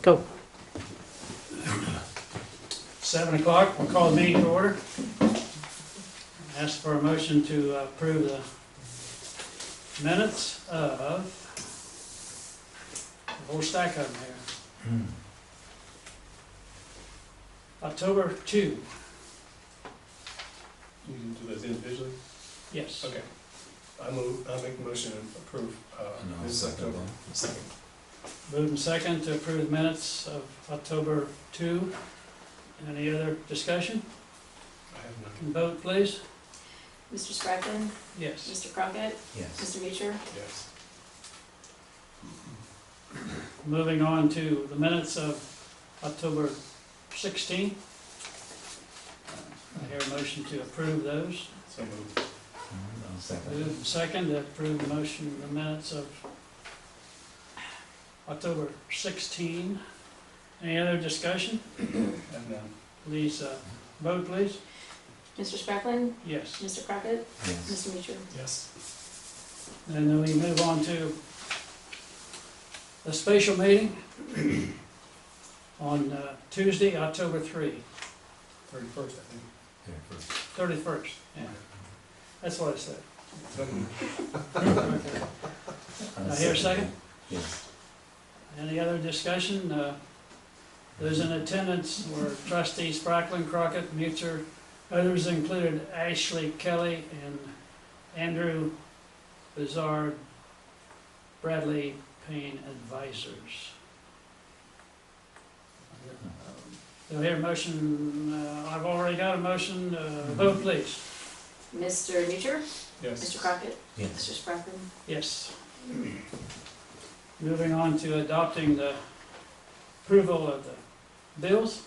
Go. 7 o'clock, we'll call the meeting to order. Ask for a motion to approve the minutes of, the whole stack of them here. October 2, You can do those individually? yes. Okay. I'll make a motion to approve. And I'll this second October. that. Second. Moved and second to approve the minutes of October 2. Any other discussion? I have none. Can vote, please? Mr. Sprackton? Yes. Mr. Crockett? Yes. Mr. Beecher? Yes. Moving on to the minutes of October 16. I hear a motion to approve those. So moved. I'll second Moved and second to approve the motion, the minutes of October 16. Any other discussion? Have none. Please, vote please. Mr. Sprackton? Yes. Mr. Crockett? it. Yes. Mr. Beecher? Yes. And then we move on to the spatial meeting on Tuesday, October 3, 31st, I think. Here first. 31st. Yeah, that's what I said. I'll I hear a second? Yes. Any other discussion? Those in attendance were trustees Spracklen, Crockett, Mutzer. Others included Ashley Kelly and Andrew Bizarre, Bradley Payne advisors. Do I hear a motion? I've already got a motion. Vote please. Mr. Beecher? Yes. Mr. Crockett? Yes. Mr. Sprackton? Yes. Moving on to adopting the approval of the bills.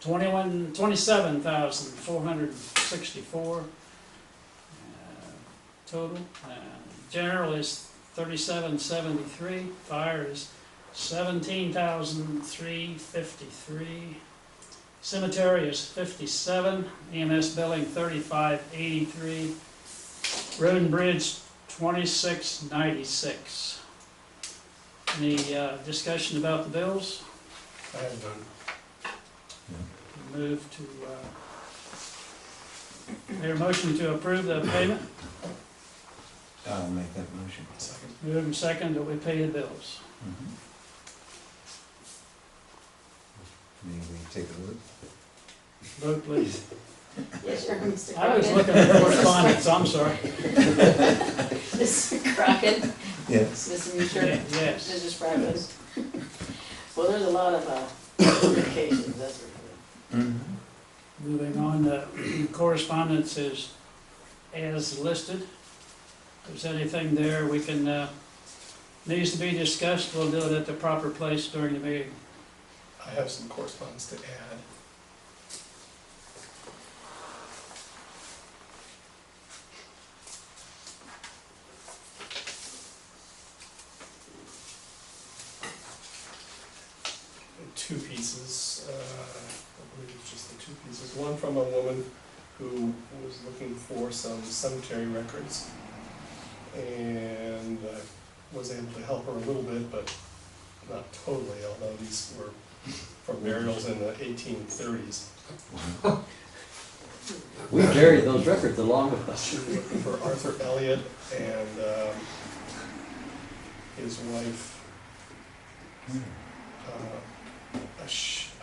27,464 total. General is 3773. Fire is 17,353. Cemetery is 57. EMS billing 3583. Road and Bridge 2696. Any discussion about the bills? I have none. Move to, hear a motion to approve the payment. I'll make that motion. Second. Move and second that we pay the bills. May we take a vote? Vote please. Yes, sir. Mr. I was Crockett? looking at correspondence, I'm sorry. Mr. Crockett? Yes. Mr. Beecher? Yes. Mr. Sprackton? Well, there's a lot of communications, that's for sure. Moving on, correspondence is as listed. If there's anything there we can, needs to be discussed, we'll do it at the proper place during the meeting. I have some correspondence to add. Two pieces, I believe it's just the two pieces. One from a woman who was looking for some cemetery records, and I was able to help her a little bit, but not totally, although these were from burials in the 1830s. We carried those records along with us. She was looking for Arthur Elliott and his wife,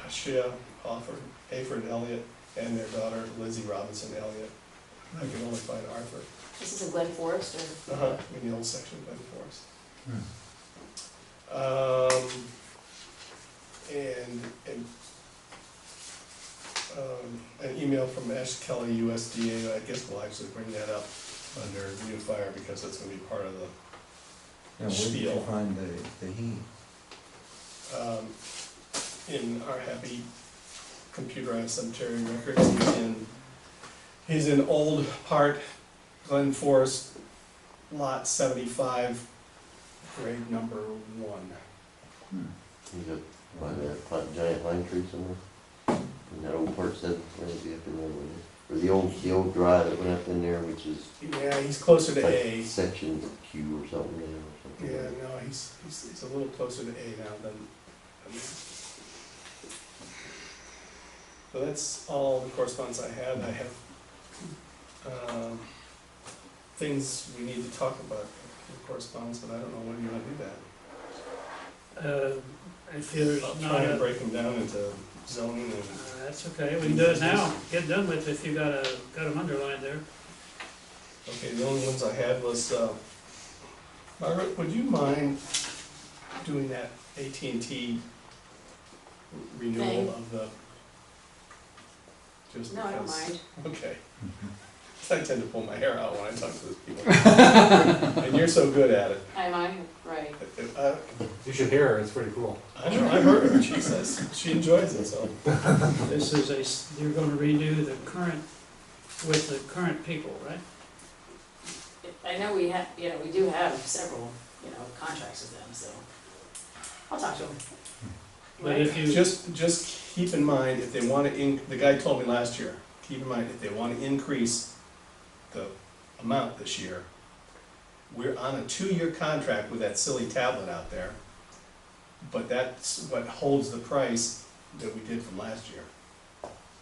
Ashia Hayford Elliott, and their daughter Lizzie Robinson Elliott. I can only find Arthur. This is in Glen Forest, or? In the old section of Glen Forest. An email from Ash Kelly, USDA. I guess we'll actually bring that up under New Fire because that's going to be part of the Now, where did you Spiel. find the heat? in our happy computerized cemetery records. He's in Old Part, Glen Forest, Lot 75, grade number 1. You got that giant pine tree somewhere? And that old part said, where would be up in there, wouldn't it? Or the old drive that went up in there, which is Yeah, he's closer to like A. section Q or something there or something. Yeah, no, he's a little closer to A now than So that's all the correspondence I had. I have things we need to talk about in correspondence, but I don't know when you want to do that. If there's I'll not try and a, break them down into zoning and. that's okay, we can do it now, get done with it if you got them underlined there. Okay, the only ones I had was, Margaret, would you mind doing that AT&T renewal Thing? of the? Just No, I don't because- mind. Okay. I tend to pull my hair out when I talk to those people. And you're so good at it. Am I? Right. You should hear her, it's pretty cool. I know, I heard her, she says, she enjoys it, so. This is you're gonna redo the current, with the current people, right? I know we have, we do have several, contracts with them, so I'll talk to them. But if you, Just keep in mind, if they wanna the guy told me last year, keep in mind, if they wanna increase the amount this year, we're on a 2-year contract with that silly tablet out there, but that's what holds the price that we did from last year.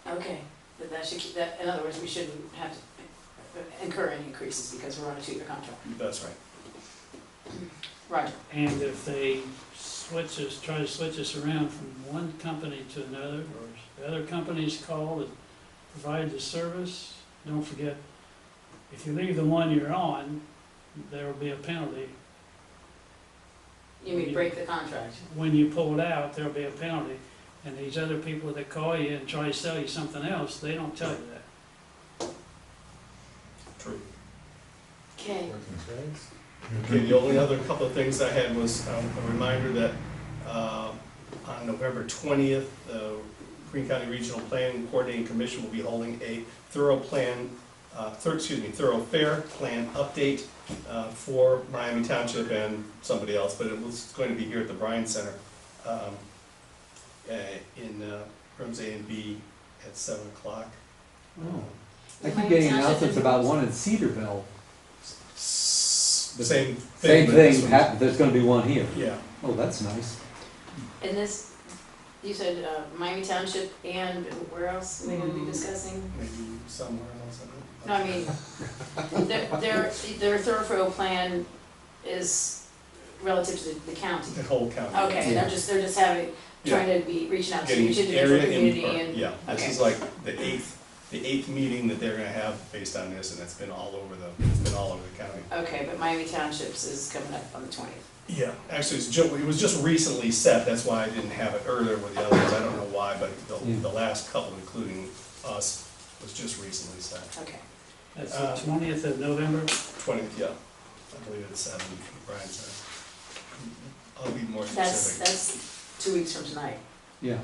Okay, but that should keep, that, in other words, we shouldn't have to incur any increases because we're on a 2-year contract. That's right. Roger. and if they try to switch us around from one company to another, or the other companies call and provide the service, don't forget, if you leave the one you're on, there will be a penalty. You mean break the contract? When you pull it out, there'll be a penalty. And these other people that call you and try to sell you something else, they don't tell you that. True. Okay. Okay, the only other couple of things I had was a reminder that on November 20th, the Greene County Regional Planning Coordinating Commission will be holding a thorough fair plan update for Miami Township and somebody else, but it was going to be here at the Bryan Center in rooms A and B at 7 o'clock. Oh. I keep getting announcements about one in Cedarville. Same thing. Same but this thing, one's- there's gonna be one here. Yeah, Oh, that's nice. And this, you said Miami Township and where else are they gonna be discussing? maybe somewhere else. No, I mean, their thoroughfare plan is relative to the county. The whole county. Okay, they're just trying to be, reaching out to Getting each individual area community input, and. yeah, this okay. is like the eighth meeting that they're gonna have based on this, and it's been all over the county. Okay, but Miami Townships is coming up on the 20th. Yeah, actually, it was just recently set, that's why I didn't have it earlier with the others, I don't know why, but the last couple, including us, was just recently set. Okay. That's the 20th of November. 20th, yeah, I believe it's 7, Brian said. I'll be more That's specific. 2 weeks from tonight. Yeah.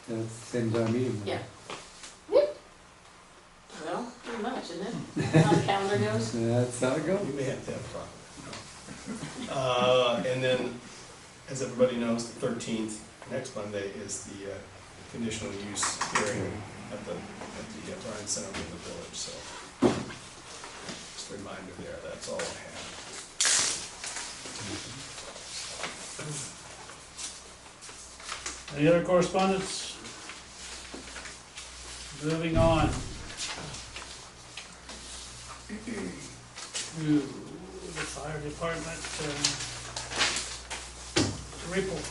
That's the same as our meeting. Yeah. Well, pretty much, isn't it? How the calendar goes? That's how it goes. We may have to have a problem. And then, as everybody knows, the 13th, next Monday, is the conditional use hearing at the Bryan Center in the village, so just a reminder there, that's all I have. Any other correspondence? Moving on. To the fire department, report.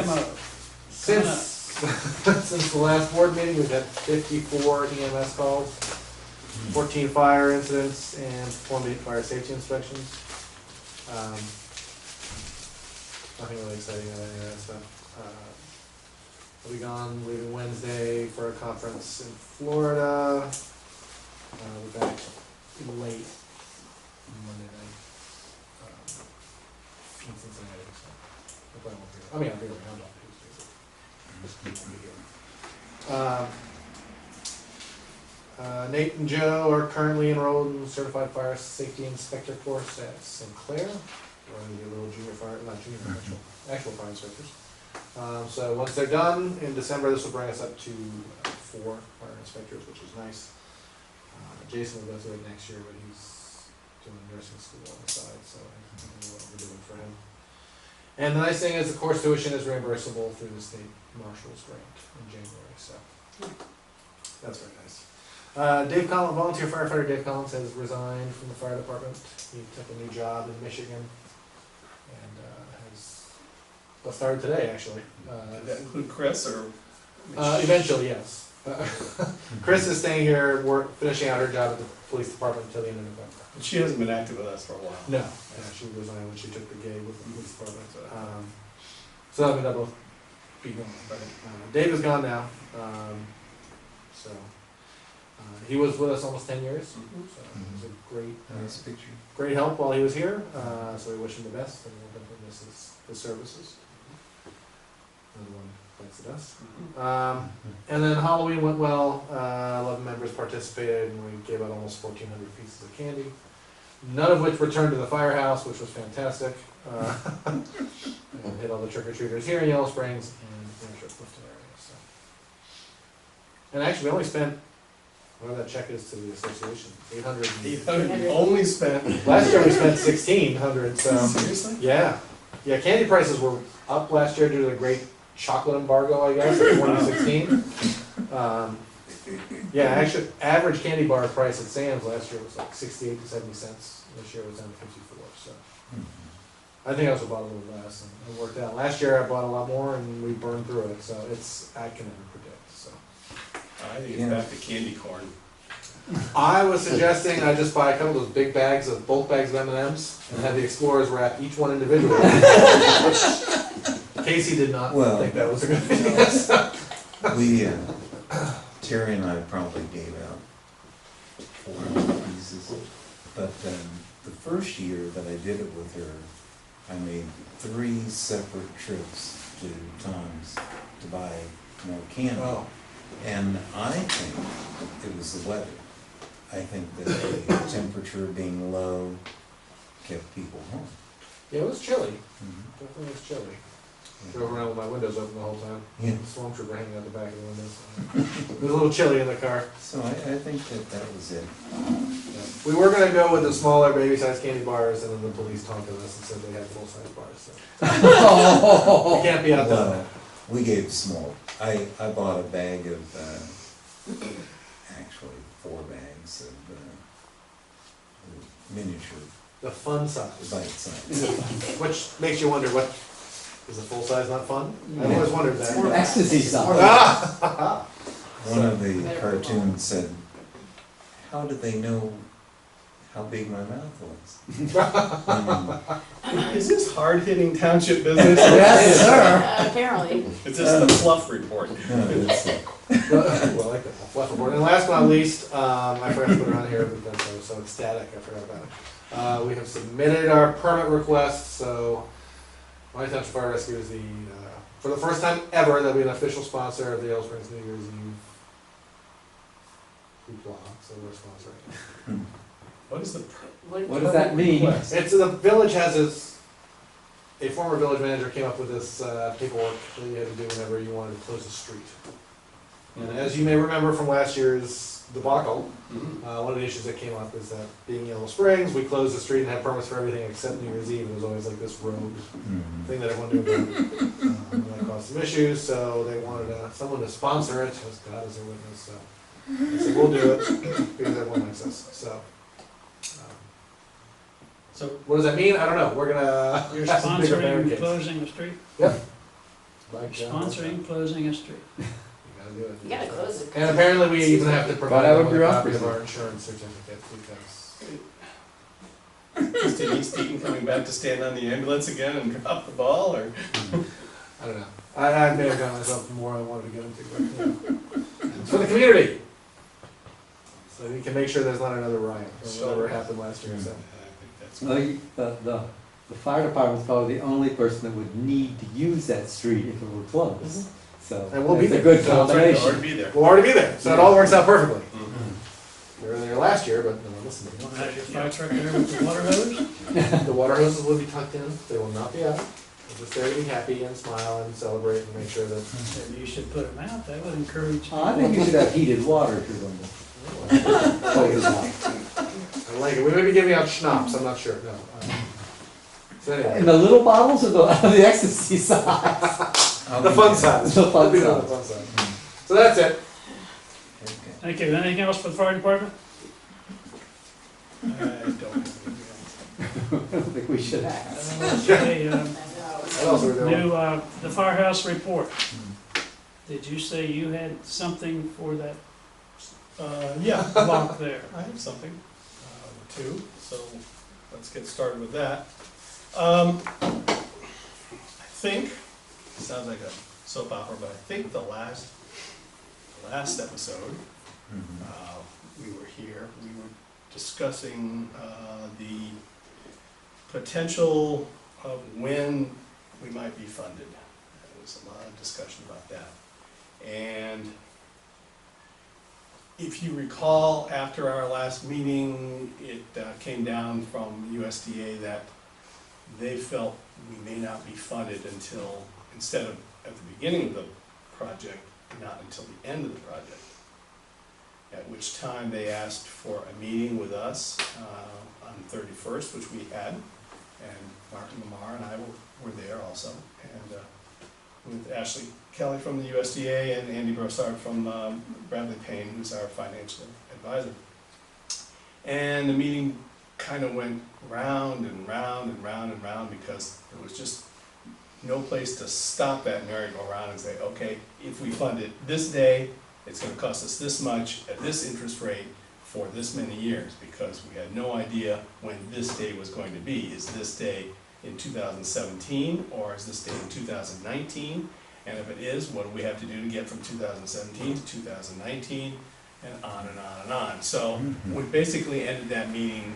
Memo. Since the last board meeting, we've had 54 EMS calls, 14 fire incidents, and 48 fire safety inspections. Nothing really exciting on any of that stuff. I'll be gone, leaving Wednesday for a conference in Florida. We'll be back late Monday night in Cincinnati, so I probably won't be here. I mean, I'll be around on Tuesday. Nate and Joe are currently enrolled in Certified Fire Safety Inspector course at Sinclair. We're going to be a little junior fire, not junior, actual fire inspectors. So once they're done in December, this will bring us up to 4 fire inspectors, which is nice. Jason will go through it next year, but he's doing nursing school on the side, so I don't know what we're doing for him. And the nice thing is the course tuition is reimbursable through the state marshal's grant in January, so that's very nice. Dave Collins, volunteer firefighter Dave Collins has resigned from the fire department. He took a new job in Michigan and has started today, actually. Did that include Chris, or? Eventually, yes. Chris is staying here, finishing out her job at the police department until the end of November. She hasn't been active with us for a while. No, she resigned when she took the gig with the police department. So that'll both be gone. But Dave is gone now. So he was with us almost 10 years. So it was a Nice picture. great help while he was here. So we wish him the best and we'll definitely miss his services. Another one thanks to us. And then Halloween went well. 11 members participated and we gave out almost 1,400 pieces of candy. None of which returned to the firehouse, which was fantastic. And hit all the trick-or-treaters here in Yellow Springs and the Clifton area. So. And actually, we only spent, whatever that check is to the association, 800. 800, you only spent. Last year we spent 1,600. So Seriously? yeah, candy prices were up last year due to the great chocolate embargo, I guess, in 2016. Yeah, actually, average candy bar price at Sam's last year was like 68 to 70 cents. This year it was down to 54. So I think I also bought a little less, and it worked out. Last year I bought a lot more, and we burned through it. So I can never predict. So I think it's back to candy corn. I was suggesting I just buy a couple of those big bags of bulk bags of M&Ms and have the explorers wrap each one individually. Casey did not think that was a good idea. Terry and I probably gave out 400 pieces, but the first year that I did it with her, I made 3 separate trips to Tom's to buy more candy. Oh. And I think it was the weather. I think that the temperature being low kept people home. Yeah, it was chilly. Mhm. Definitely was chilly. Drove around with my windows open the whole time. Yeah. Swamp trooper hanging out the back of the windows. It was a little chilly in the car. So I think that was it. We were gonna go with the smaller baby-sized candy bars, and then the police taunted us and said they had full-size bars. So. You can't be outdone. Well, we gave small. I bought a bag of, actually 4 bags of miniature The fun size, bite size. which makes you wonder what is a full size not fun? I've always wondered that. Or ecstasy size. Ah! One of the cartoons said, how did they know how big my mouth was? I mean, Is this hard-hitting township business? Yes, sir. Apparently. It's just the fluff report. no, it's, Well, I like that. Fluff report. And last but not least, I forgot to put it on here because I was so ecstatic, I forgot about it. We have submitted our permit request, so Monty Township Fire Rescue is for the first time ever, they'll be an official sponsor of the Yellow Springs New Year's Eve hoopla, so we're sponsoring. What is the? What does that mean? request? It's, the village has a former village manager came up with this paperwork that you had to do whenever you wanted to close a street. And as you may remember from last year's debacle, one of the issues that came up is that being Yellow Springs, we closed the street and had permits for everything except New Year's Eve. It was always like this rogue thing that everyone knew about. And that caused some issues, so they wanted someone to sponsor it, as God is their witness. So I said, we'll do it, because everyone likes us. So what does that mean? I don't know. We're gonna You're have some bigger sponsoring barricades. closing a street? Like, Sponsoring closing a street. You gotta do it. You gotta close it. And apparently we even have to provide that them would with be a copy of awesome. our insurance certificate because, Is Denise Deaton coming back to stand on the ambulance again and drop the ball, or? I don't know. I may have gotten myself more than I wanted to get into, but, you know. It's for the community. So we can make sure there's not another riot or whatever happened last year, so. Well, the fire department's probably the only person that would need to use that street if it were closed. So And we'll be that's a there. good So it's Already combination. be there. We'll already be there, so it all works out perfectly. Mhm. We were there last year, but no one listened to You me. wanna have your fire truck there with the water hose? The water hoses will be tucked in, they will not be out. They're just there to be happy and smile and celebrate and make sure that. Maybe you should put them out, that would encourage. I think you should have heated water to them. Close it out. I like it. We may be giving out schnapps, I'm not sure, no. So anyway, In the little bottles or the ecstasy size? the fun size. The fun Let's be on the size. fun side. So that's it. Okay. Thank you. Anything else for the fire department? I don't have anything I don't think we should ask. Okay, What else are we doing? new, the firehouse report. Did you say you had something for that else. Yeah, block there? I have something, too, so let's get started with that. I think, sounds like a soap opera, but I think the last episode, we were here, we were discussing the potential of when we might be funded. There was a lot of discussion about that. And if you recall, after our last meeting, it came down from USDA that they felt we may not be funded until, instead of at the beginning of the project, not until the end of the project. At which time they asked for a meeting with us on the 31st, which we had, and Martin Lamar and I were there also, and with Ashley Kelly from the USDA and Andy Brossard from Bradley Payne, who's our financial advisor. And the meeting kind of went round and round and round and round because there was just no place to stop that merry-go-round and say, okay, if we fund it this day, it's gonna cost us this much at this interest rate for this many years, because we had no idea when this day was going to be. Is this day in 2017, or is this day in 2019? And if it is, what do we have to do to get from 2017 to 2019, and on and on and on. So we basically ended that meeting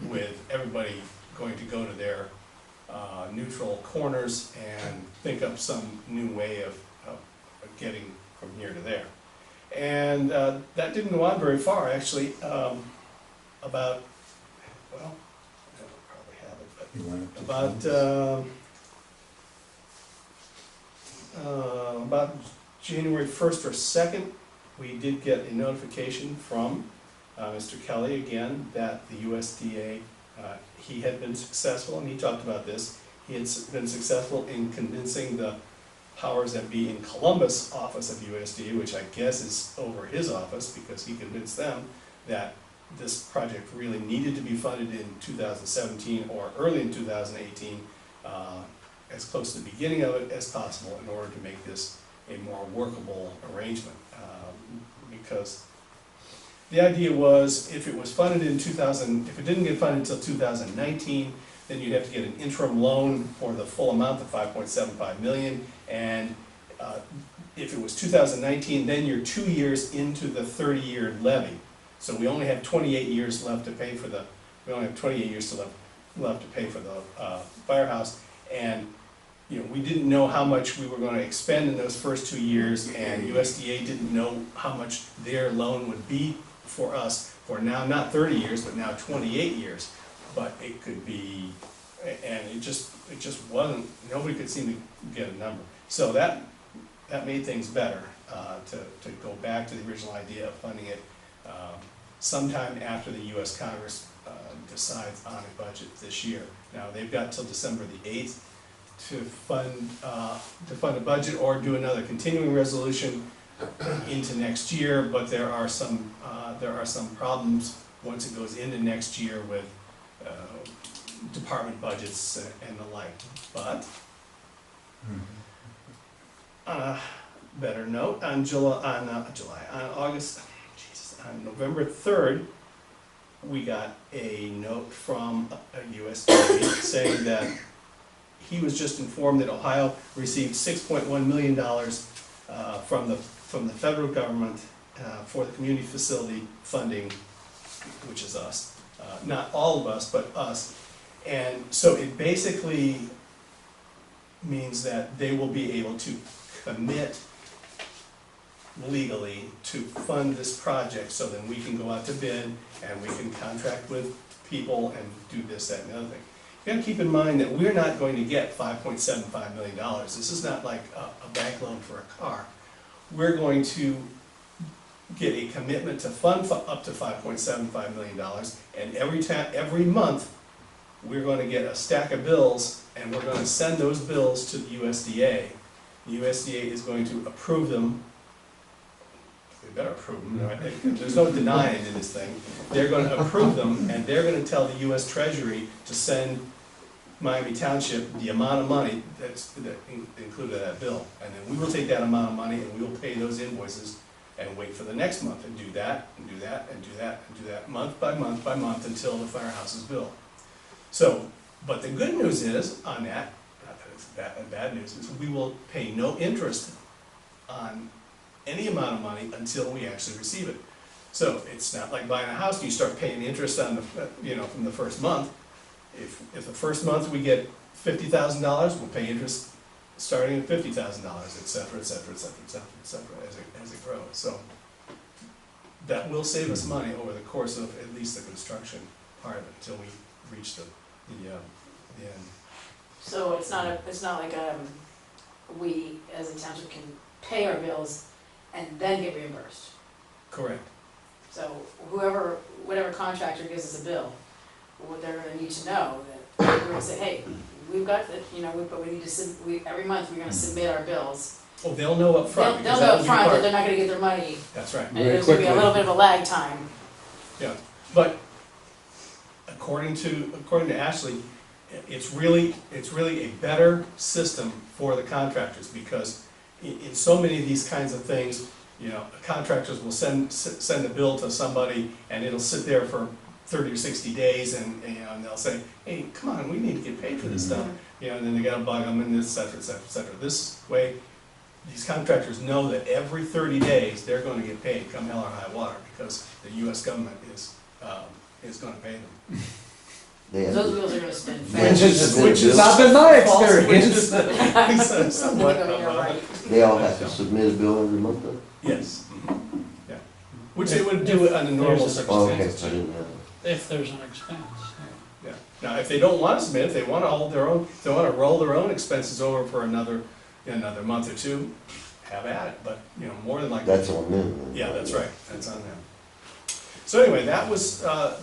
with everybody going to go to their neutral corners and think up some new way of getting from here to there. And that didn't go on very far, actually. About, well, I don't probably have it, but You want to- about January 1st or 2nd, we did get a notification from Mr. Kelly again that the USDA, he had been successful, and he talked about this, he had been successful in convincing the powers that be in Columbus office of USDA, which I guess is over his office, because he convinced them that this project really needed to be funded in 2017 or early in 2018, as close to the beginning of it as possible in order to make this a more workable arrangement. Because the idea was, if it was funded in if it didn't get funded until 2019, then you'd have to get an interim loan for the full amount of 5.75 million, and if it was 2019, then you're 2 years into the 30-year levy. So we only have 28 years left to pay for the, left to pay for the firehouse, and you know, we didn't know how much we were going to expend in those first 2 years, and USDA didn't know how much their loan would be for us for now, not 30 years, but now 28 years. But it could be, and it just wasn't, nobody could seem to get a number. So that made things better, to go back to the original idea of funding it sometime after the US Congress decides on a budget this year. Now, they've got till December the 8th to fund a budget or do another continuing resolution into next year, but there are some problems once it goes into next year with department budgets and the like. But on a better note, on November 3rd, we got a note from a USDA saying that he was just informed that Ohio received $6.1 million from the federal government for the community facility funding, which is us. Not all of us, but us. And so it basically means that they will be able to commit legally to fund this project, so then we can go out to bid and we can contract with people and do this, that, and the other thing. You gotta keep in mind that we're not going to get $5.75 million. This is not like a bank loan for a car. We're going to get a commitment to fund up to $5.75 million, and every month we're gonna get a stack of bills, and we're gonna send those bills to the USDA. The USDA is going to approve them. They better approve them, right? There's no denying in this thing. They're gonna approve them, and they're gonna tell the US Treasury to send Miami Township the amount of money included in that bill. And then we will take that amount of money and we will pay those invoices and wait for the next month and do that, and do that, and do that, and do that, month by month by month until the firehouse is built. So, but the good news is on that, not that it's bad news, is we will pay no interest on any amount of money until we actually receive it. So it's not like buying a house, you start paying interest on the, from the first month. If the first month we get $50,000, we'll pay interest starting at $50,000, et cetera, et cetera, et cetera, et cetera, et cetera, as it grows. So that will save us money over the course of at least the construction part of it until we reach the end. So it's not like, we as a township can pay our bills and then get reimbursed. Correct. So whatever contractor gives us a bill, what they're gonna need to know, that we're gonna say, hey, we've got the, but we need to every month we're gonna submit our bills. Well, they'll know up front. They'll know up front that they're not gonna get their money, That's right. and there's gonna be a little bit of a lag time. Yeah, but according to Ashley, it's really a better system for the contractors, because in so many of these kinds of things, contractors will send a bill to somebody and it'll sit there for 30 or 60 days, and they'll say, hey, come on, we need to get paid for this stuff. And then they gotta bug them, and et cetera, et cetera, et cetera. This way, these contractors know that every 30 days, they're gonna get paid, come hell or high water, because the US government is gonna pay them. Those bills are gonna spend Which fast. is not been my Which experience. is somewhat of a- They all have to submit a bill every month though? Yes. Yeah. Which they would do under normal There's a- Oh, okay, I circumstances. didn't know. If there's an expense. Yeah. Now, if they don't want to submit, if they want to hold their own, if they want to roll their own expenses over for another month or two, have at it, but, more than likely. That's on them then. Yeah, that's right, that's on them. So anyway, that was a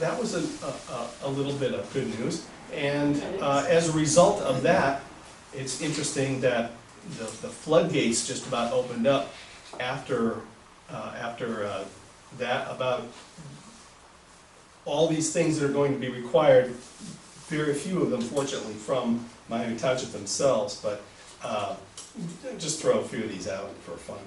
little bit of good news, and as a result of that, it's interesting that the floodgates just about opened up after that, about all these things that are going to be required, very few of them fortunately from Miami Township themselves, but just throw a few of these out for fun.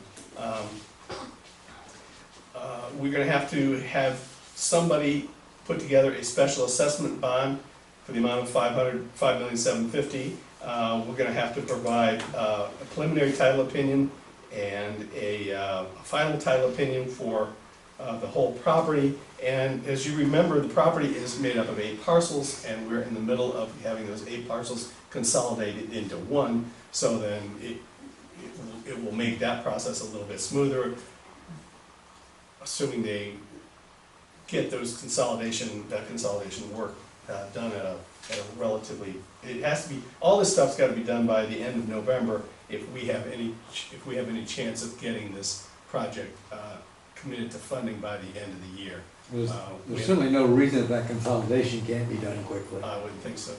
We're gonna have to have somebody put together a special assessment bond for the amount of $5,750,000. We're gonna have to provide a preliminary title opinion and a final title opinion for the whole property. And as you remember, the property is made up of 8 parcels, and we're in the middle of having those 8 parcels consolidated into one, so then it will make that process a little bit smoother, assuming they get that consolidation work done at a relatively, it has to be, all this stuff's gotta be done by the end of November if we have any chance of getting this project committed to funding by the end of the year. There's certainly no reason that consolidation can't be done quickly. I wouldn't think so.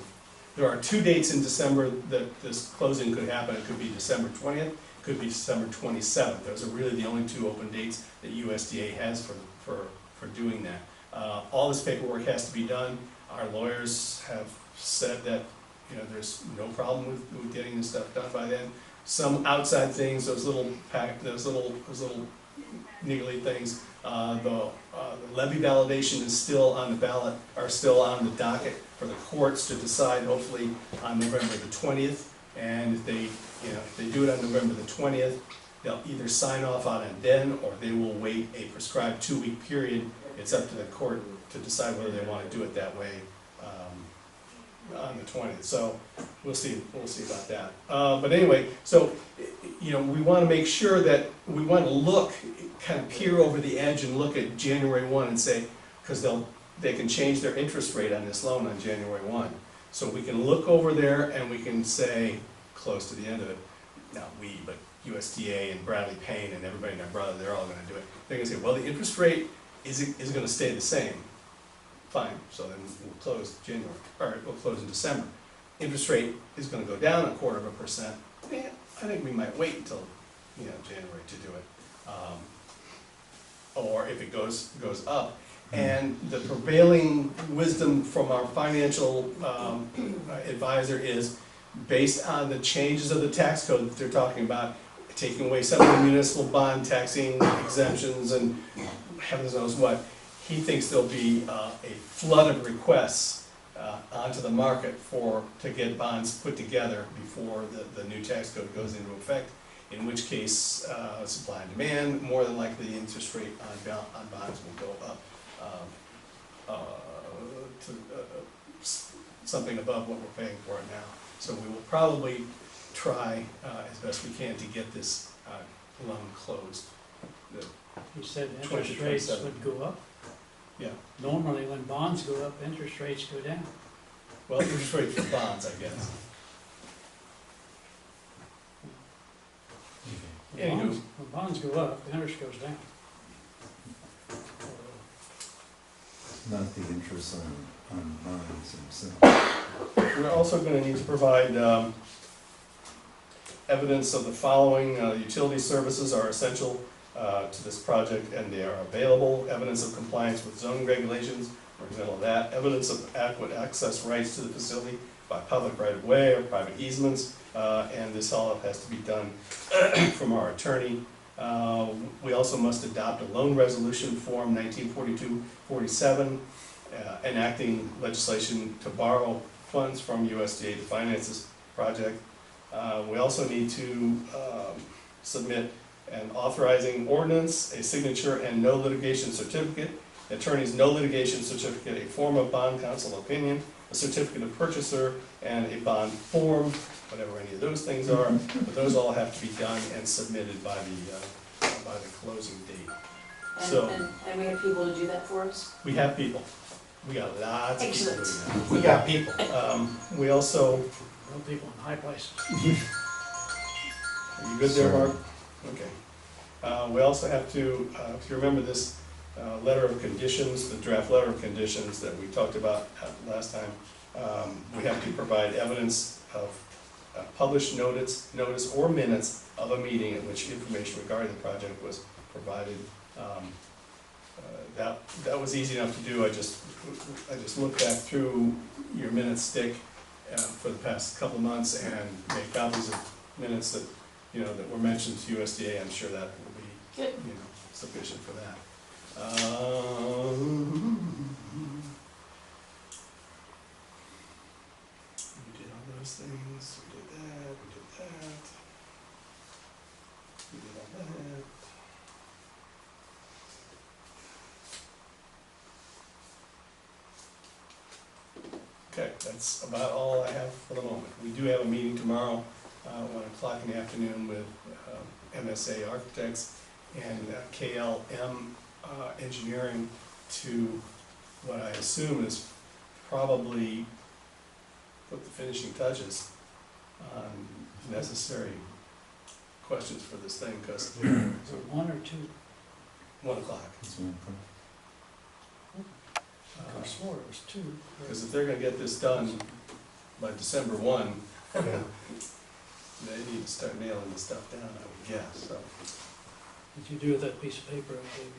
There are 2 dates in December that this closing could happen. It could be December 20th, it could be December 27th. Those are really the only 2 open dates that USDA has for doing that. All this paperwork has to be done. Our lawyers have said that there's no problem with getting this stuff done by then. Some outside things, those little niggly things, the levy validation is still on the ballot, are still on the docket for the courts to decide, hopefully on November the 20th. And if they do it on November the 20th, they'll either sign off on it then, or they will wait a prescribed 2-week period. It's up to the court to decide whether they want to do it that way on the 20th. So we'll see about that. But anyway, so we want to make sure that we want to look, kind of peer over the edge and look at January 1 and say, because they can change their interest rate on this loan on January 1. So we can look over there and we can say, close to the end of it, not we, but USDA and Bradley Payne and everybody and their brother, they're all going to do it. They're going to say, well, the interest rate is going to stay the same. fine, so then we'll close January, or we'll close in December. Interest rate is gonna go down 0.25%. Yeah, I think we might wait until, January to do it. Or if it goes up. And the prevailing wisdom from our financial advisor is, based on the changes of the tax code that they're talking about, taking away some of the municipal bond taxing exemptions and heavens knows what, he thinks there'll be a flood of requests onto the market to get bonds put together before the new tax code goes into effect, in which case supply and demand, more than likely the interest rate on bonds will go up to something above what we're paying for it now. So we will probably try as best we can to get this loan closed. You said 20 interest to rates 27. would go up. Yeah, Normally, when bonds go up, interest rates go down. well, interest rate for bonds, I guess. When Anywho. bonds go up, the interest goes down. Not the interest on bonds themselves. We're also gonna need to provide evidence of the following: utility services are essential to this project and they are available. Evidence of compliance with zoning regulations, for example, that. Evidence of adequate access rights to the facility by public right of way or private easements, and this all has to be done from our attorney. We also must adopt a loan resolution form 1942-47, enacting legislation to borrow funds from USDA to finance this project. We also need to submit an authorizing ordinance, a signature and no litigation certificate, attorney's no litigation certificate, a form of bond counsel opinion, a certificate of purchaser, and a bond form, whatever any of those things are. But those all have to be done and submitted by the closing date. So- And we have people to do that for us? We have people. We got lots of people doing that. We got people. We also, No people in high places. are you good there, Mark? Okay. We also have to, if you remember this letter of conditions, the draft letter of conditions that we talked about last time, we have to provide evidence of published notice or minutes of a meeting at which information regarding the project was provided. That was easy enough to do. I just looked back through your minutes stick for the past couple of months and made copies of minutes that, that were mentioned to USDA. I'm sure that will be, Good. sufficient for that. We did all those things. We did that. We did that. We did all that. Okay, that's about all I have for the moment. We do have a meeting tomorrow, 1 o'clock in the afternoon with MSA Architects and KLM Engineering to what I assume is probably put the finishing touches on necessary questions for this thing, because Is it 1 or 2? 1 o'clock. It's one point. I swore it was 2. Because if they're gonna get this done by December 1, Yeah. they need to start nailing this stuff down, I would guess, so. What'd you do with that piece of paper I gave you?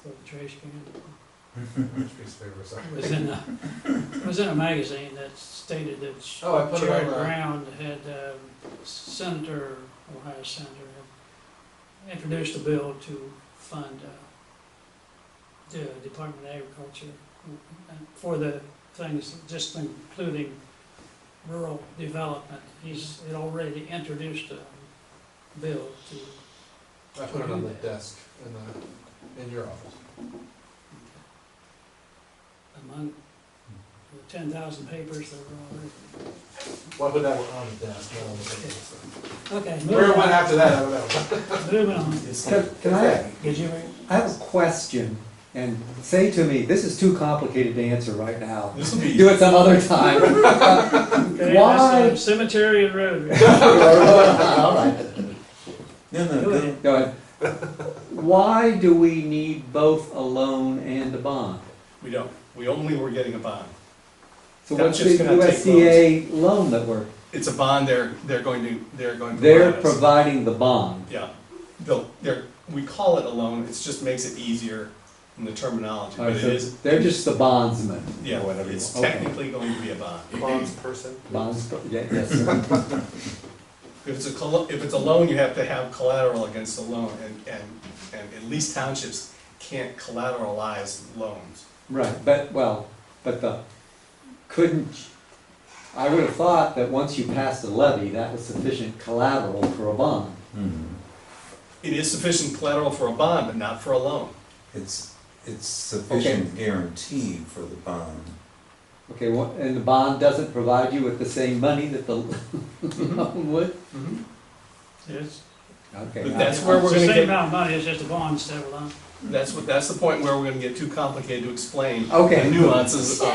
Throw the trash can? It was in a magazine that stated that Oh, I put it Jared on the- Brown had, Senator, Ohio Senator, had introduced a bill to fund, the Department of Agriculture for the things, just including rural development. He's had already introduced a bill to, I put it on the desk in your office. among the 10,000 papers that were already. Well, I put that one on the desk, not on the table. Okay, Where it moving went on. after that, I don't know. Moving on. Can I, Did you read? I have a question, and say to me, this is too complicated to answer right now. This will be. Do it some other time. Okay, Why? Cemetery and road. All right. No, Go ahead. Go ahead. Why do we need both a loan and a bond? We don't, we only were getting a bond. So what's the Townships cannot take USDA loan that we're, It's a bond they're going to they're provide us. providing the bond? Yeah, we call it a loan, it just makes it easier in the terminology, but it So is, they're just the bondsman. yeah, or whatever. it's Okay. technically going to be a bond. Bonds person. Bonds, yeah, yes, sir. If it's a loan, you have to have collateral against the loan, and at least townships can't collateralize loans. Right, but, well, but I would have thought that once you passed a levy, that was sufficient collateral for a bond. Mhm. It is sufficient collateral for a bond, but not for a loan. It's sufficient guarantee for the bond. Okay, and the bond doesn't provide you with the same money that the loan would? It's Okay. But that's where we're the gonna same get, amount of money, it's just a bond instead of a loan. that's the point where we're gonna get too complicated to explain Okay. the nuances of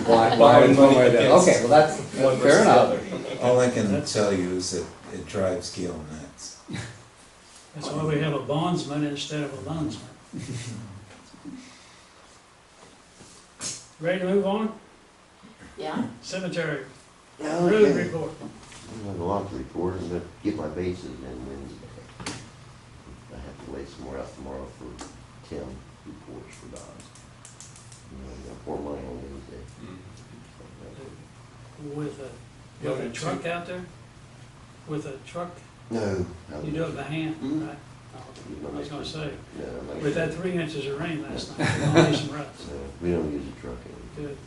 Why borrowing is money one way there? against Okay, well, that's, one fair versus the enough. other. All I can That's- tell you is that it drives Gail nuts. That's why we have a bondsman instead of a loansman. Ready to move on? Yeah, Cemetery, Okay. road report. I have a lot to report, I'm gonna get my bases in Wednesday. I have to lay some more out tomorrow for Tim reports for dogs. And then I got more money on Wednesday. With a truck out there? With a truck? No. You do it by hand, Mhm. right? Oh, I was gonna say, No, I'm not with that sure. 3 inches of rain last night, we'll need some ruts. No, we don't use a truck anymore. Good.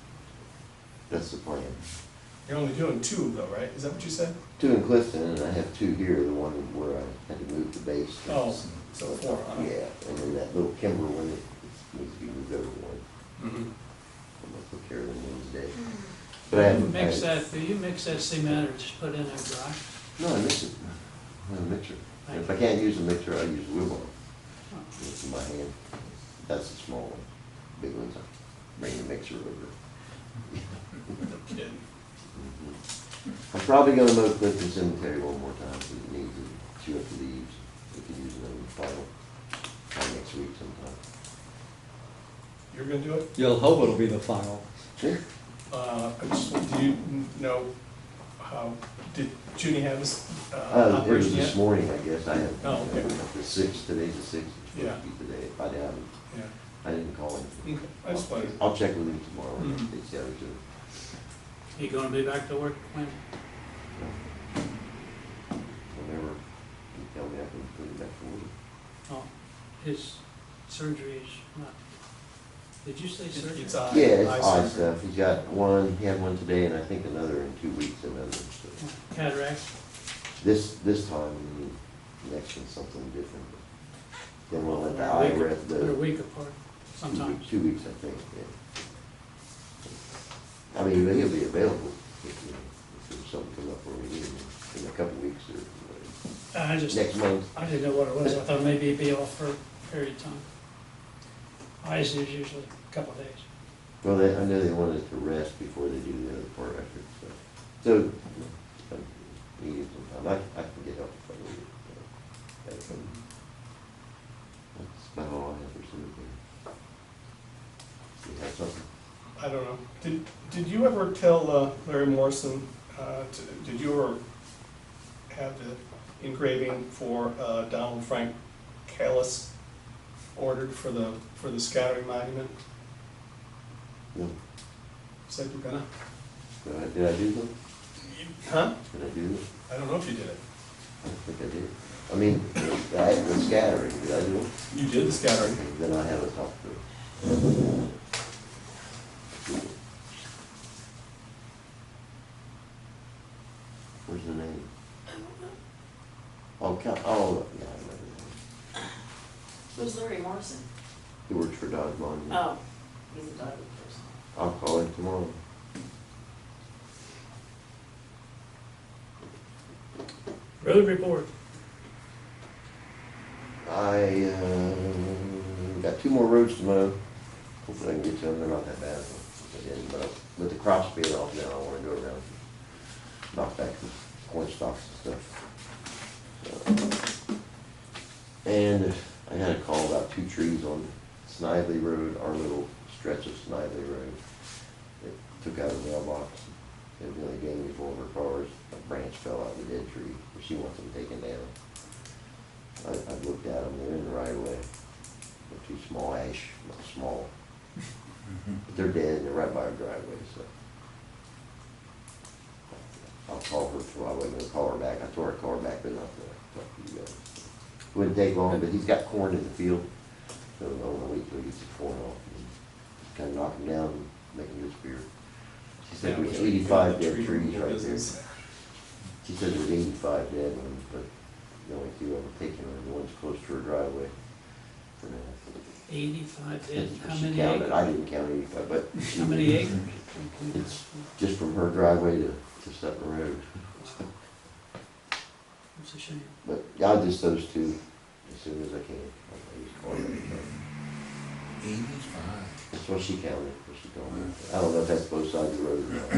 That's the plan. You're only doing two though, right? Is that what you said? 2 in Clifton, and I have 2 here, the one where I had to move the base. Oh, so four, huh? Yeah, and then that little timber one that needs to be moved over one. Mhm. I'm gonna take care of them Wednesday. But I haven't. Do you mix that cement or just put it in there dry? No, I mix it. I mixer. And if I can't use a mixer, I use a wheelbarrow. Oh. It's in my hand. That's the small one. Big ones, I bring the mixer over. No kidding. I'm probably gonna mow Clifton Cemetery one more time, because it needs to chew up the leaves. We can use it in the final, next week sometime. You're gonna do it? You'll hope it'll be the final. Sure. Do you know how, did Junie have his It was operation this yet? morning, I guess. I have, Oh, okay. the sixth, today's the sixth, it's Yeah. supposed to be today. If I haven't, Yeah, I didn't call him. okay, I just wanted, I'll check with him tomorrow, and Mhm. see how he's doing. You gonna be back to work when? Whenever you tell me, I can put it back forward. Oh, his surgery is not, did you say surgery? it's eye. Yeah, it's eye eye surgery. stuff. He's got one, he had one today, and I think another in 2 weeks, another. So Cataract? this time, next one's something different. Then we'll let the They're eye a week- rest, They're a the week apart, sometimes. 2 weeks, I think, yeah. I mean, he'll be available if there's something come up where we need him in a couple weeks or I just, next month. I didn't know what it was, I thought maybe he'd be off for a period of time. Eyes is usually a couple of days. Well, I know they wanted to rest before they do the other part after, so. So, need it sometime. I can get help if I need it. That's about all I have for cemetery. You have something? I don't know. Did you ever tell Larry Morrison, did you ever have the engraving for Donald Frank Callis ordered for the scattering monument? No. Said you're gonna? Did I do them? Huh? Did I do them? I don't know if you did it. I don't think I did. I mean, the scattering, did I do them? You did the scattering. Then I haven't talked to him. Where's the name? Oh, yeah, I remember that. who's Larry Morrison? He works for Dodge Monument. Oh, he's a dog person. I'll call him tomorrow. Road report. I, got 2 more roads to mow. Hopefully I can get to them, they're not that bad. Again, but with the crops being off now, I wanna go around, knock back the corn stalks and stuff. So, And I had a call about 2 trees on Snively Road, our little stretch of Snively Road. It took out a mailbox. Evidently gave me 4 of her cars. A branch fell out of the dead tree. She wants them taken down. I looked at them. They're in the right of way. They're too small, ash, not small. But they're dead. They're right by our driveway, so. I'll call her tomorrow. I wasn't gonna call her back. I told her to call her back, but not to talk to you guys. Wouldn't take long, but he's got corn in the field. So I'm gonna wait till he gets the corn off and kind of knock them down and make them disappear. She said Yeah, there's we should be 85 doing the dead tree trees removal right business. there. She said there's 85 dead ones, but the only 2 ever taken are the ones close to her driveway. For now. 85 dead, That's what how she many counted. acres? I didn't count 85, but. How many acres? It's just from her driveway to Sutton Road. It's a shame. But I'll just those 2 as soon as I can. I'll just call her. 85. That's what she counted, what she told me. I don't know if that's both sides of the road or not.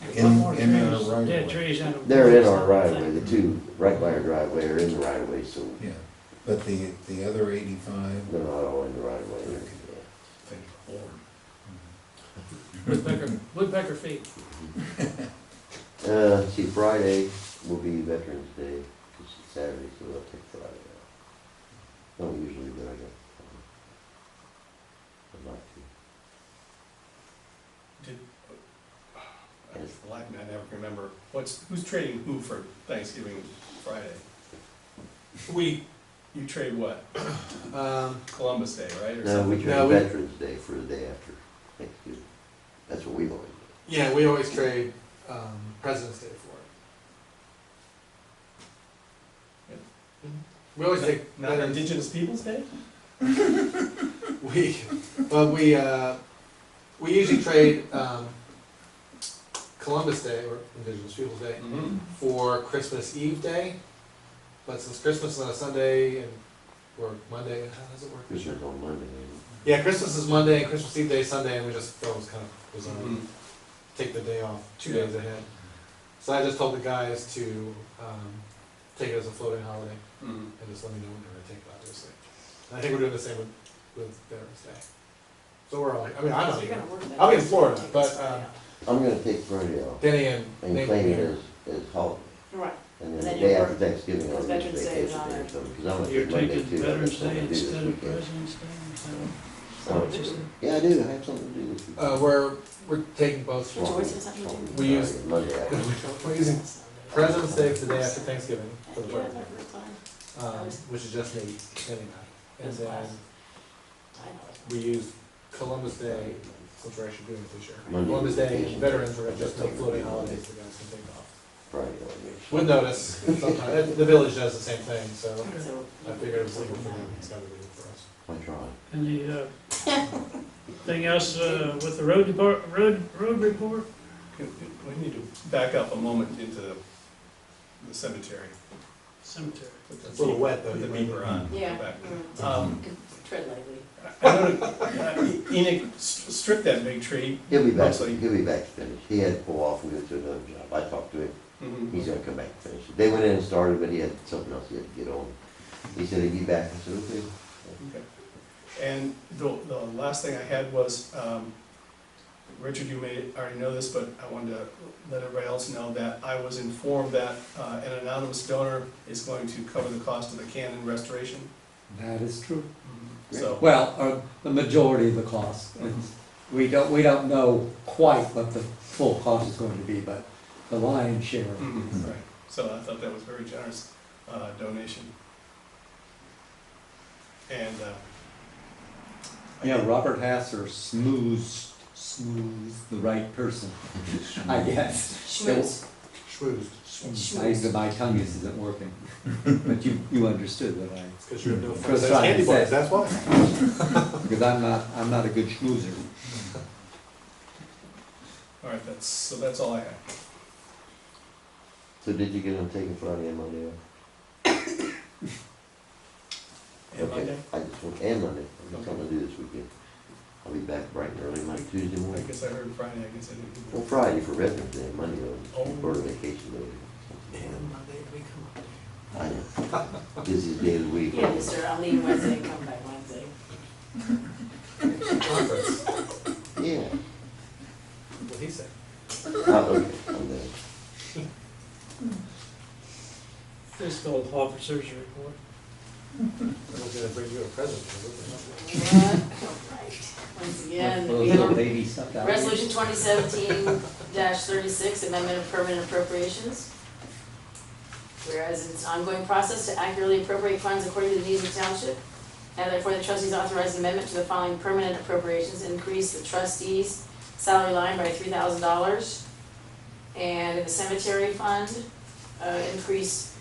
What more in our trees, right of dead way. trees out of. They're in our right of way, the 2 right by our driveway are in the right of way, so Yeah, but the other 85, they're not all in the right of way. Yeah. Thank you, Lord. Woodpecker feet. See, Friday will be Veterans Day, because it's Saturday, so I'll take Friday out. Don't usually, but I got, I'd like to. Did, I just for life, I never can remember, who's trading who for Thanksgiving Friday? You trade what? Columbus Day, right? Or No, something? we trade No, we- Veterans Day for the day after Thanksgiving. That's what we've always done. Yeah, we always trade President's Day for it. We always take Not Veterans. Indigenous Peoples' Day? We usually trade Columbus Day or Indigenous Peoples' Day Mm-hmm. for Christmas Eve Day. But since Christmas is on a Sunday or Monday, how does it work? Christmas on Monday. and Yeah, Christmas is Monday and Christmas Eve Day is Sunday, and we just felt it was kind of bizarre. Mhm. Take the day off 2 Yeah. days ahead. So I just told the guys to take it as a floating holiday Mhm. and just let me know when they're gonna take it, obviously. And I think we're doing the same with Veterans Day. So we're all, I mean, I'm So not you're even, gonna work that I'll be in day, Florida, take but, this Friday out. I'm gonna take Friday off Denny and and Nate claim will be it here. as holiday. Right, And And then then the you day work- after Thanksgiving, I'll because use Veterans Day vacation is on day or there. something, because I'm gonna You're take Monday taking too. I got Veterans something Day to do this instead of weekend. President's Day? Is that Oh, what you said? yeah, I do, I have something to do this weekend. We're taking both. Did Joyce have something to do? We use- Monday after. We're using President's Day for the day after Thanksgiving for the Yeah, work, that real time. which is just Nate, Denny and I. And then I know. we use Columbus Day, since we're actually doing it this year. Monday Columbus Day vacation. and Veterans, we're gonna just make floating holidays the guys can take off. Friday, I'll make sure. With notice, sometimes, the village does the same thing, so So- I figured it was legal for them, it's gotta be legal for us. I try. Any, thing else, with the road road report? We need to back up a moment into the cemetery. Cemetery. It's a little wet though. Put the beaver on. Yeah. Back. You can tread lightly. I know, Enoch stripped that big tree. He'll be back, Mostly. he'll be back to finish. He had to pull off and go to another job. I talked to him. Mhm. He's gonna come back and finish it. They went in and started, but he had something else he had to get on. He said he'd be back. I said, okay. Okay. And the last thing I had was, Richard, you may already know this, but I wanted to let everybody else know that I was informed that an anonymous donor is going to cover the cost of the cannon restoration. That is true. So, Well, the majority of the cost. We don't know quite what the full cost is going to be, but the lion's share. mhm, right. So I thought that was a very generous donation. And, Yeah, Robert Hasser smoothed the right person, I guess. Schmooze. Schmoozed. My tongue isn't working, but you understood what It's because you're no fun Chris size trying to candy bars, say. that's why. because I'm not a good schmoozer. all right, that's all I have. So did you get him taken Friday and Monday off? And Okay. Monday? I just want, and Monday. I've got something to do this weekend. I'll be back bright and early, like Tuesday I morning. guess I heard Friday, I guess I didn't. Well, Friday for Veterans Day, Monday Oh. on, for vacation day. And Monday we come up. I know. Busiest day of the week. Yeah, mister, I'll leave Wednesday and come back Wednesday. Conference, Yeah. what'd he say? Okay, I'm done. Fiscal officers report. I was gonna bring you a present. What? Right. Once again, Those we have little a baby stuff out. resolution 2017-36, amendment of permanent appropriations. Whereas it's an ongoing process to accurately appropriate funds according to the needs of the township. And therefore, the trustees authorize an amendment to the following permanent appropriations, increase the trustees' salary line by $3,000. And in the cemetery fund, increase,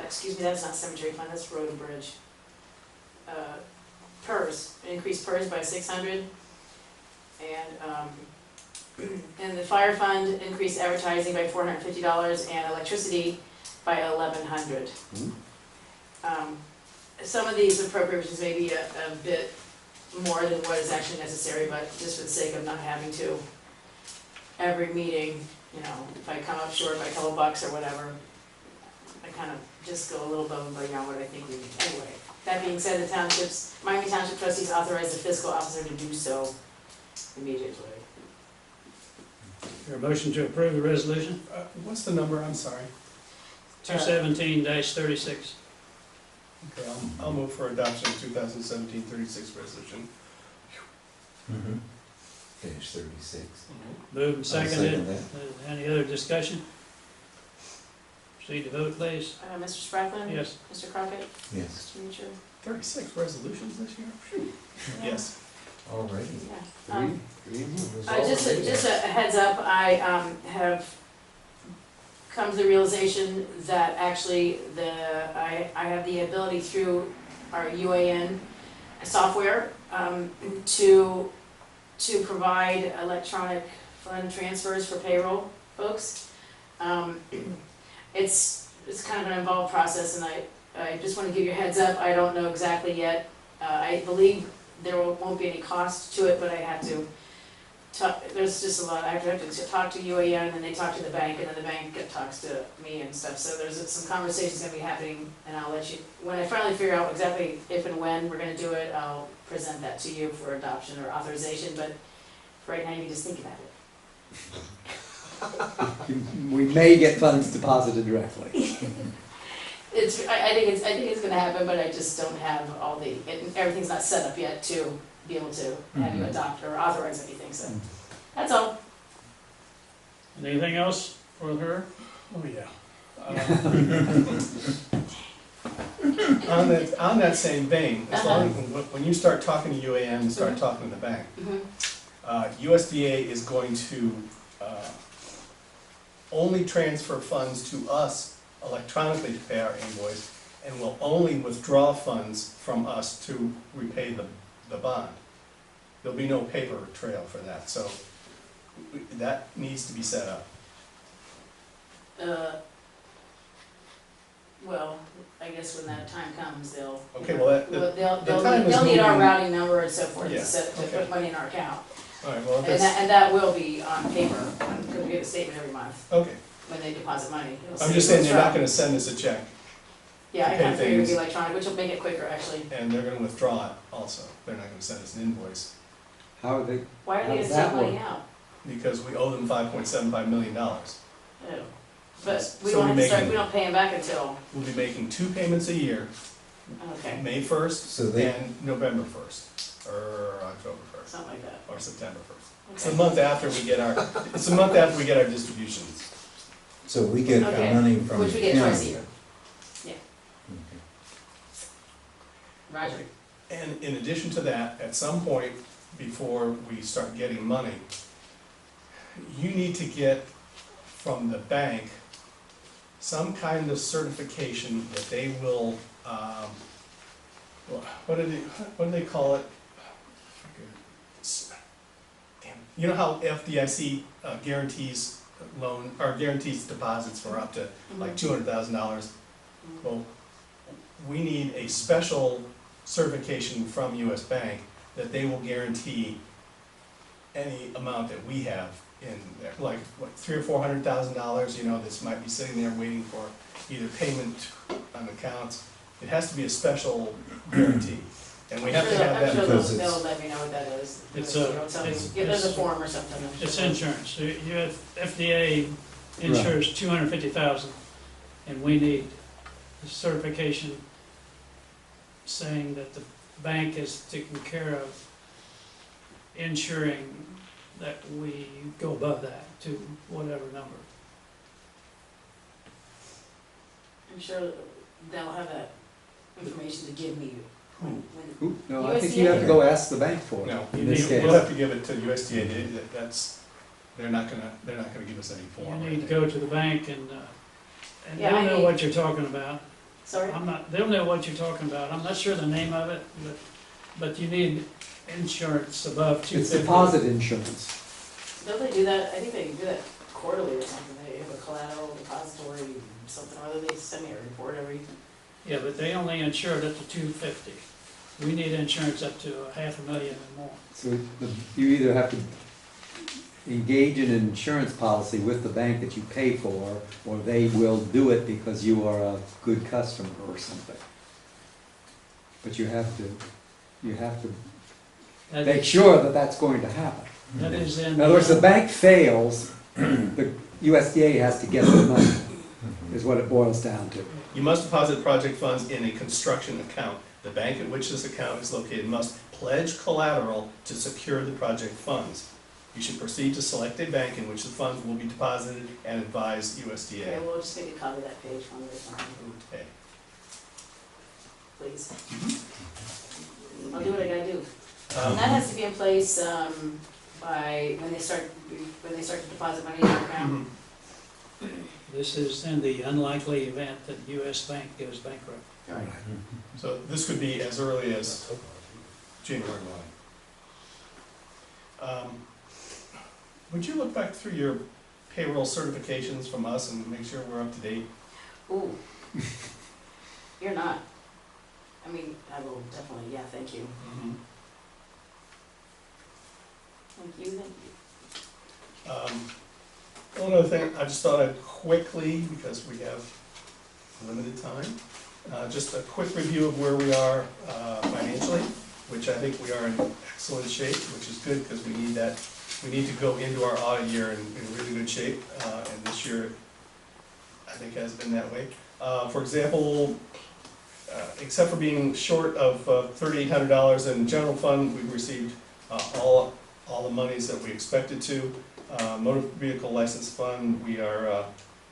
excuse me, that's not cemetery fund, that's road and bridge. PERS, increase PERS by 600. And the fire fund, increase advertising by $450 and electricity by $1,100. Some of these appropriations may be a bit more than what is actually necessary, but just for the sake of not having to, every meeting, you know, if I come up short by a couple bucks or whatever, I kind of just go a little above and beyond what I think we need. Anyway, that being said, the Miami Township Trustees authorize the fiscal officer to do so immediately. Your motion to approve the resolution, What's the number, I'm sorry? 217-36. Okay, I'll move for adoption of 2017-36 resolution. Page 36. Moved and I'll seconded. second that. Any other discussion? Proceed to vote, please. Mr. Spracklen? Yes. Mr. Crockett? Yes, Mr. Mutcher? 36 resolutions this year? Phew. Yes. already. Yeah. Just a heads up, I have come to the realization that actually I have the ability through our UAN software to provide electronic fund transfers for payroll folks. It's kind of an involved process, and I just want to give you a heads up. I don't know exactly yet. I believe there won't be any cost to it, but I have to talk, there's just a lot, I have to talk to UAN, and then they talk to the bank, and then the bank talks to me and stuff. So there's some conversations gonna be happening, and I'll let you, when I finally figure out exactly if and when we're gonna do it, I'll present that to you for adoption or authorization, but for right now, you can just think about it. We may get funds deposited directly. I think it's gonna happen, but I just don't have all the, everything's not set up yet to be able to have you adopt or authorize anything, so, that's all. Anything else for her? Oh, yeah. On that same vein, as long as, when you start talking to UAN and start talking to the bank, USDA is going to only transfer funds to us electronically to pay our invoice, and will only withdraw funds from us to repay the bond. There'll be no paper trail for that, so that needs to be set up. Well, I guess when that time comes, they'll. Okay, well, They'll need our routing number and so forth Yeah, to put money in our account. All right, well, if And it's, that will be on paper, because we get a statement every month okay. when they deposit money. It'll I'm say just saying they're not withdraw. gonna send us a check, Yeah, I to pay kind of figured it'd be things. electronic, which will make it quicker, actually. and they're gonna withdraw it also. They're not gonna send us an invoice, How are they, Why are How they does gonna that take money work? out? because we owe them $5.75 million. Oh. But we So don't we have to start, make- we don't pay them back until, We'll be making 2 payments a year, okay, May 1st So they, and November 1st, or October 1st, something like that. or September 1st. It's a Okay. month after we get our, it's a month after we get our distributions. so we get Okay. money from the Which we get twice a county. year. Yeah. Okay. Roger. And in addition to that, at some point before we start getting money, you need to get from the bank some kind of certification that they will, what do they call it? Damn. You know how FDIC guarantees loan, or guarantees deposits for up to like $200,000? Well, we need a special certification from US Bank that they will guarantee any amount that we have in there, like, what, $300,000 or $400,000, you know, this might be sitting there waiting for either payment on accounts. It has to be a special guarantee, and we have to have I'm that. sure because they'll it's- let me know what that is. It's You a- know, tell me, it's- give us a it's- form or something. I'm sure. It's insurance. You have, FDA insures 250,000, and we need a certification saying that the bank is taking care of ensuring that we go above that to whatever number. I'm sure they'll have that information to give me. when- Who? No, I think you have to go ask the bank for it. No, In this case. we'll have to give it to USDA, they're not gonna give us any You form. need to go to the bank and Yeah, they'll I know need- what you're talking about. Sorry? They'll know what you're talking about. I'm not sure the name of it, but you need insurance above 250. It's deposit insurance. Don't they do that, I think they do that quarterly or something, they have a collateral depository, something, or they send me a report every, Yeah, but they only insure it up to 250. We need insurance up to 500,000 or more. So you either have to engage in an insurance policy with the bank that you pay for, or they will do it because you are a good customer or something. But you have to That make is- sure that that's going to happen. That is in. In other words, the bank fails, the USDA has to get the money, is what it boils down to. You must deposit project funds in a construction account. The bank at which this account is located must pledge collateral to secure the project funds. You should proceed to select a bank in which the funds will be deposited and advise okay, USDA. we'll just maybe copy that page one at a time, Okay. please. Mm-hmm. I'll do what I gotta do. And that has to be in place, by, when they start to deposit money in your account. Mhm. This is in the unlikely event that US Bank goes bankrupt. All right. So this could be as early as January 1. Would you look back through your payroll certifications from us and make sure we're up to date? Ooh. You're not. I mean, I will definitely, yeah, thank you. Thank you, thank you. One other thing, I just thought I'd quickly, because we have limited time, just a quick review of where we are financially, which I think we are in excellent shape, which is good because we need that. We need to go into our audit year in really good shape, and this year I think has been that way. For example, except for being short of $3,800 in general fund, we've received all the monies that we expected to. Motor vehicle license fund, we are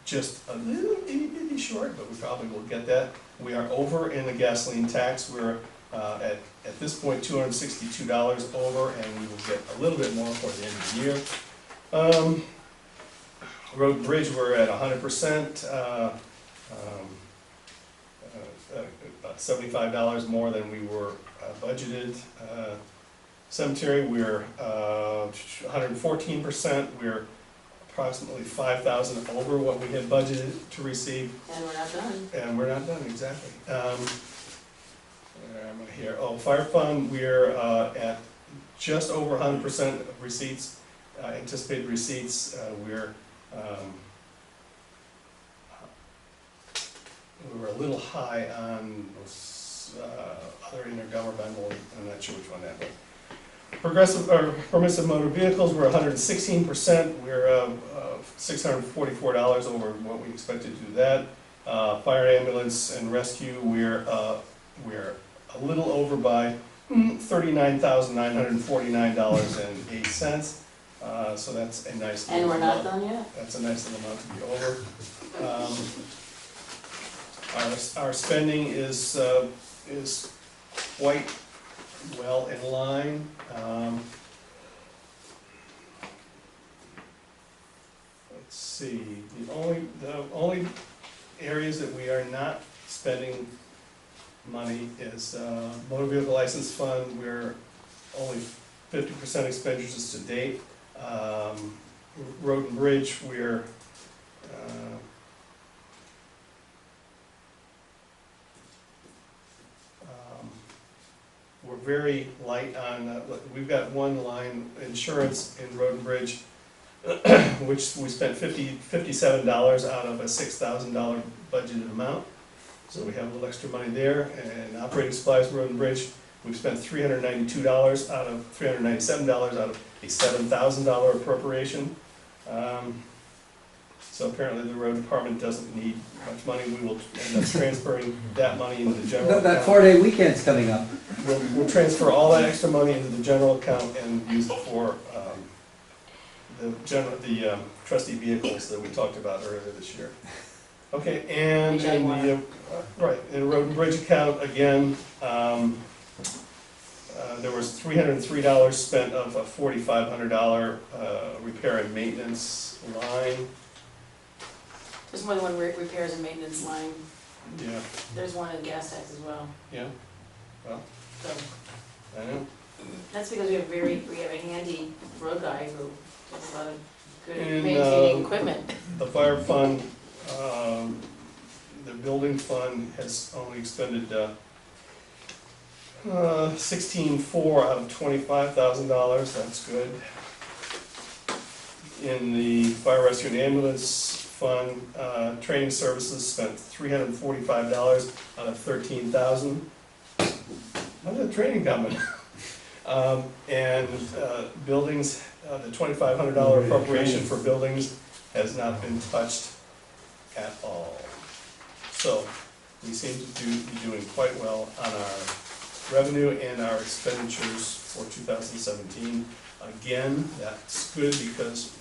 just a little bitty short, but we probably will get that. We are over in the gasoline tax. We're at this point $262 over, and we will get a little bit more for the end of the year. Road and bridge, we're at 100%. About $75 more than we were budgeted. Cemetery, we're 114%. We're approximately 5,000 over what we had budgeted to receive. And we're not done. And we're not done, exactly. Where am I here? Oh, fire fund, we're at just over 100% of receipts, anticipated receipts. We were a little high on those other intergovernmental, I'm not sure which one that was. Permissive motor vehicles, we're 116%. We're $644 over what we expected to do that. Fire ambulance and rescue, we're a little over by $39,949.08. So that's a nice. And we're not done yet? That's a nice little amount to be over. Our spending is quite well in line. Let's see, the only areas that we are not spending money is motor vehicle license fund. We're only 50% expenditures to date. Road and bridge, we're very light on, we've got one line, insurance in Road and Bridge, which we spent $57 out of a $6,000 budgeted amount. So we have a little extra money there. And operating supplies, Road and Bridge, we've spent $397 out of a $7,000 appropriation. So apparently the road department doesn't need much money. We will end up transferring that money into the general That account. 4-day weekend's coming up. We'll transfer all that extra money into the general account and use it for the trustee vehicles that we talked about earlier this year. Okay, and in the, right, in the road and bridge account, again, there was $303 spent of a $4,500 repair and maintenance line. There's more than one repairs and maintenance line. Yeah, There's one in gas tax as well. yeah, well, So I know. that's because we have a handy road guy who does a lot of good And, maintaining equipment. The fire fund, the building fund has only expended $16,400 out of $25,000, that's good. In the fire rescue and ambulance fund, training services spent $345 out of $13,000. How's that training coming? And buildings, the $2,500 appropriation for buildings has not been touched at all. So we seem to be doing quite well on our revenue and our expenditures for 2017. Again, that's good because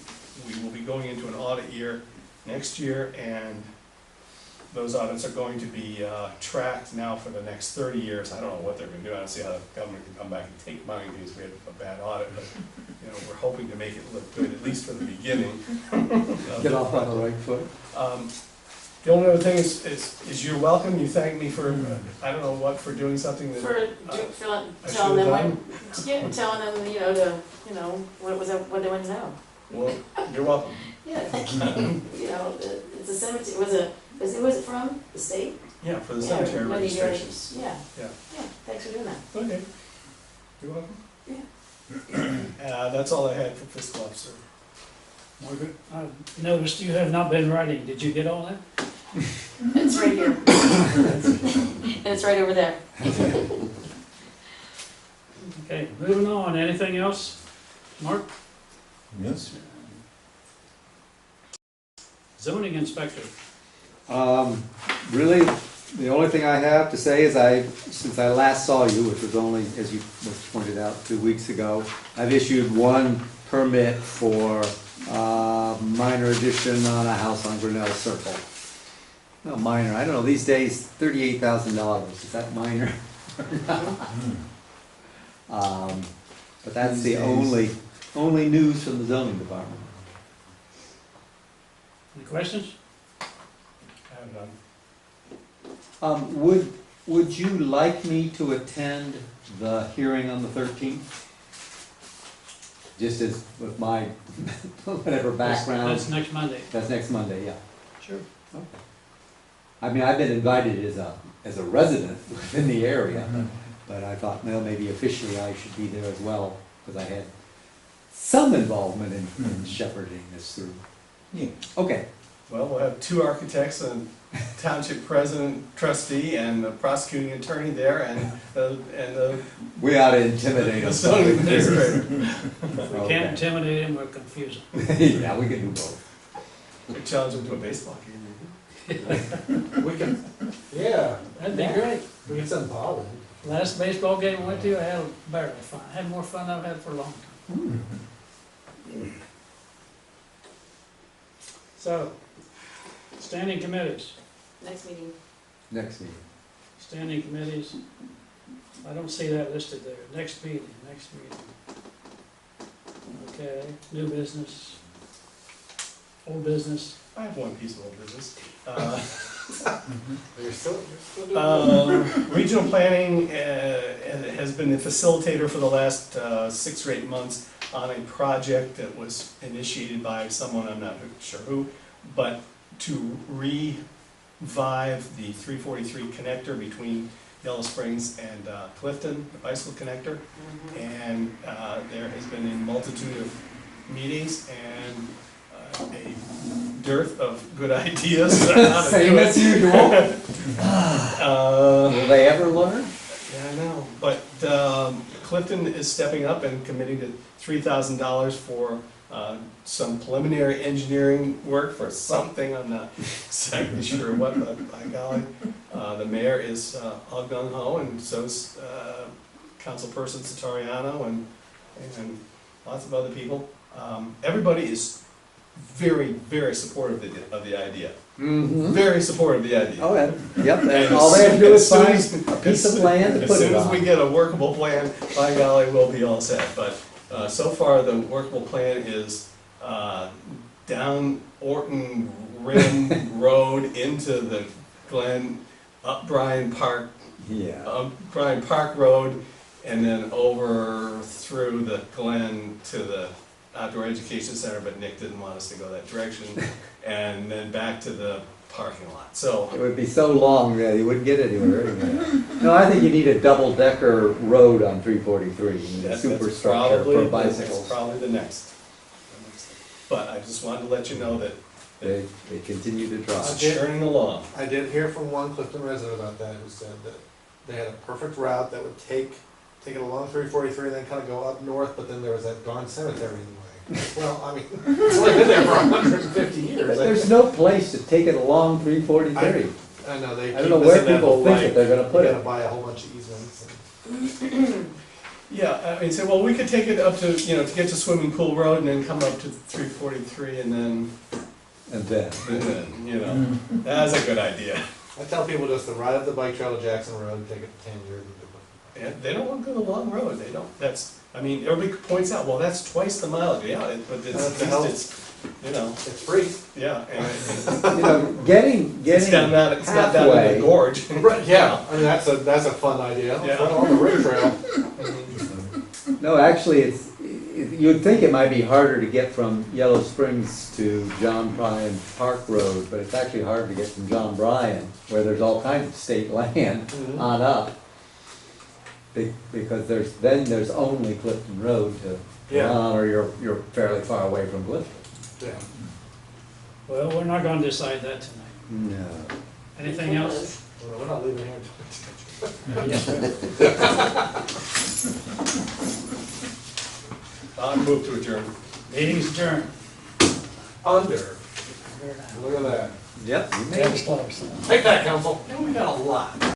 we will be going into an audit year next year, and those audits are going to be tracked now for the next 30 years. I don't know what they're going to do. I don't see how the government can come back and take money because we had a bad audit, but you know, we're hoping to make it look good, at least for the beginning. Get off on the right foot. The only other thing is you're welcome. You thanked me for, I don't know what, for doing something that For I telling should them have what, done. telling them, what they want to know. Well, you're welcome. Yeah, thank you. It's a cemetery, was it from the state? Yeah, for the Yeah, cemetery money registrations. Yeah, Yeah. yeah, thanks for doing that. Okay. You're welcome. Yeah. That's all I had for fiscal officer. Margaret, I noticed you have not been writing. Did you get all that? It's right here. And it's right over there. Okay, moving on. Anything else? Mark? Yes, sir. Zoning inspector. Really, the only thing I have to say is since I last saw you, which was only, as you pointed out, 2 weeks ago, I've issued one permit for minor addition on a house on Grinnell Circle. No, minor, I don't know, these days, $38,000, is that minor? But that's the only news from the zoning department. Any questions? I have none. Would you like me to attend the hearing on the 13th? Just as with my whatever background. That's next Monday. That's next Monday, yeah. Sure. Okay. I mean, I've been invited as a resident in the area, but I thought, well, maybe officially I should be there as well, because I had some involvement in shepherding this through. Yeah. Okay. Well, we'll have 2 architects and township president, trustee, and the prosecuting attorney there, and the We ought to intimidate them. zoning administrator. If we can't intimidate him, we'll confuse him. Yeah, we can do both. We challenge them to a baseball game. We can, yeah, That'd be great. we can send Bob in. Last baseball game I went to, I had barely fun. I had more fun than I've had for a long time. So, standing committees. Next meeting. Next meeting. Standing committees. I don't see that listed there. Next meeting. Okay, new business. Old business. I have one piece of old business. You're still doing Regional planning has been the facilitator for the last 6 or 8 months on a project that was initiated by someone, I'm not sure who, but to revive the 343 connector between Yellow Springs and Clifton, the bicycle connector. Mhm. And there has been a multitude of meetings and a dearth of good ideas on how to Same do as it. usual. Uh, Will they ever learn? Yeah, I know, but Clifton is stepping up and committing to $3,000 for some preliminary engineering work for something, I'm not exactly sure what, but by golly. The mayor is all gung ho, and so's councilperson Satariano and lots of other people. Everybody is very, very supportive of the idea. Mm-hmm. Very supportive of the idea. Oh, yeah, yep, And and all they have to do is find a piece of land to As put it soon as we on. get a workable plan, by golly, we'll be all set. But so far, the workable plan is down Orton Rim Road into the Glen, up Bryan Park, Yeah, Bryan Park Road, and then over through the Glen to the Outdoor Education Center, but Nick didn't want us to go that direction, and then back to the parking lot. So it would be so long that you wouldn't get anywhere anyway. No, I think you need a double-decker road on 343, you need a that's superstructure probably, for that's bicycles. probably the next. But I just wanted to let you know that They continue to try. it's churning along. I did hear from one Clifton resident about that, who said that they had a perfect route that would take it along 343 and then kind of go up north, but then there was that darn cemetery in the way. Well, I mean, it's only been there for 150 But years. there's no place to take it along 343. I know, they I don't keep know us where in that people whole, think like, that they're gonna put you it. gotta buy a whole bunch of easements. And Yeah, I mean, say, well, we could take it up to, to get to Swimming Pool Road and then come up to 343 and then, And then, that's a good idea. I tell people just to ride up the bike trail to Jackson Road, take it 10 years and do it. And they don't want to go the long road, they don't, everybody points out, well, that's twice the mileage, yeah, but That's at the least hell. it's, It's free. yeah, and getting it's down that, it's not down in halfway. the gorge. Right, yeah, I mean, that's a fun idea. Yeah. Put it on the rig trail. No, actually, you'd think it might be harder to get from Yellow Springs to John Bryan Park Road, but it's actually harder to get from John Bryan, where there's all kinds of state land, Mhm. on up. Because there's only Clifton Road to Yeah. run on, or you're fairly far away from Clifton. Yeah. Well, we're not gonna decide that tonight. No. Anything else? Well, we're not leaving here until Yes, sir. I'll move to adjourn. Meeting's adjourned. under. Look at that. Yep, you may. Thanks, folks. Take that, council. And we got a lot.